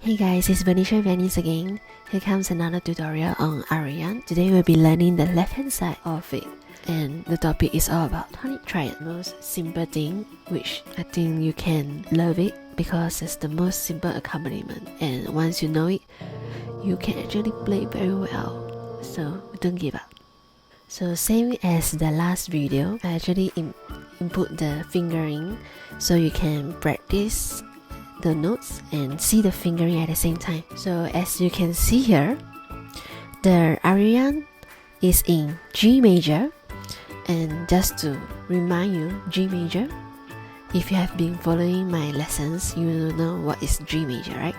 Hey guys, it's Venetia Venice again. Here comes another tutorial on Ariane. Today we'll be learning the left hand side of it. And the topic is all about tonic triad. Most simple thing, which I think you can love it because it's the most simple accompaniment. And once you know it, you can actually play very well. So don't give up. So same as the last video, I actually input the fingering so you can practice the notes and see the fingering at the same time. So as you can see here, the Ariane is in G major, and just to remind you, G major, if you have been following my lessons, you will know what is G major, right?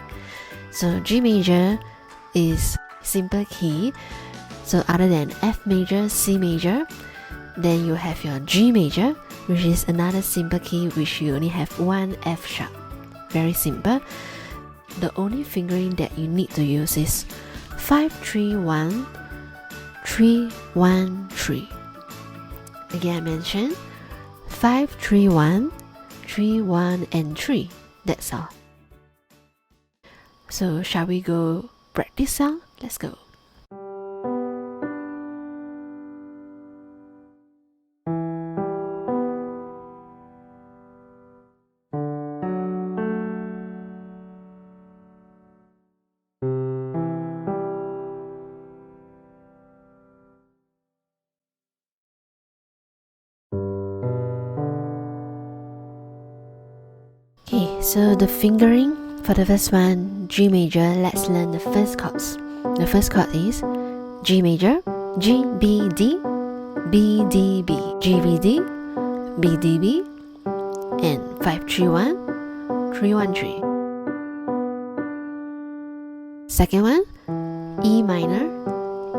So G major is simple key. So other than F major, C major, then you have your G major, which is another simple key which you only have one F sharp. Very simple. The only fingering that you need to use is 5-3-1, 3-1-3. Again, I mentioned 5-3-1, 3-1 and 3. That's all. So shall we go practice sound? Let's go. Okay, so the fingering for the first one, G major, let's learn the first chords. The first chord is G major, G, B, D, B, D, B, G, B, D, B, D, B, and 5-3-1, 3-1-3. Second one, E minor,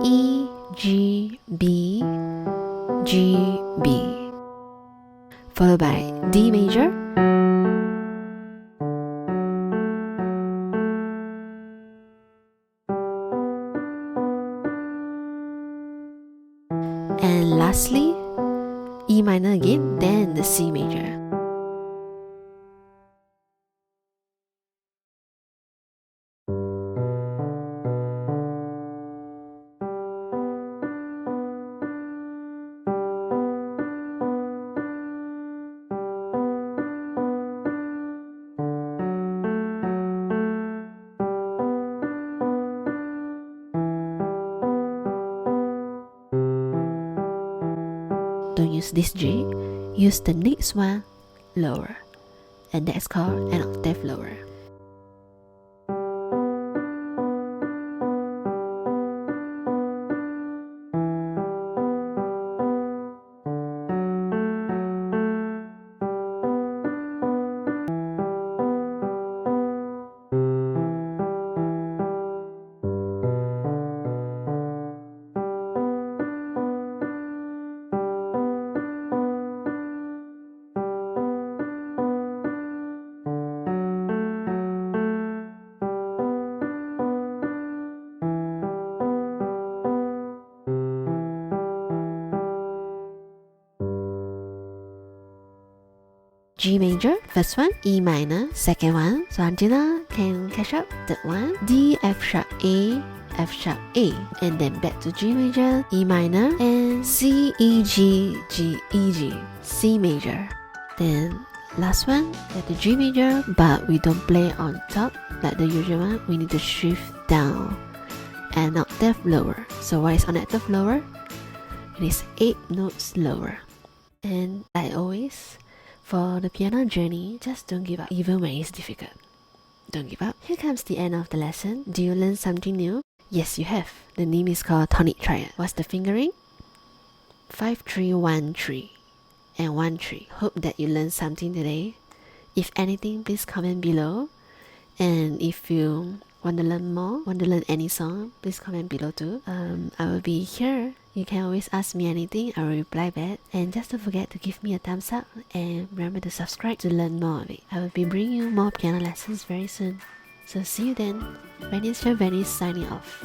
E, G, B, G, B, followed by D major, and lastly, E minor again, then the C major. Don't use this G, use the next one lower, and that's called an octave lower. G major, first one, E minor, second one. So until now, can catch up. Third one, D, F sharp, A, F sharp, A, and then back to G major, E minor, and C, E, G, G, E, G, C major. Then last one, at the G major, but we don't play on top like the usual one. We need to shift down an octave lower. So what is an octave lower? It is 8 notes lower. And like always, for the piano journey, just don't give up, even when it's difficult. Don't give up. Here comes the end of the lesson. Do you learn something new? Yes, you have. The name is called tonic triad. What's the fingering? 5-3-1-3 and 1-3. Hope that you learned something today. If anything, please comment below. And if you want to learn more, want to learn any song, please comment below too. I will be here. You can always ask me anything, I will reply back. And just don't forget to give me a thumbs up and remember to subscribe to learn more of it. I will be bringing you more piano lessons very soon. So see you then. Venetia Venice signing off.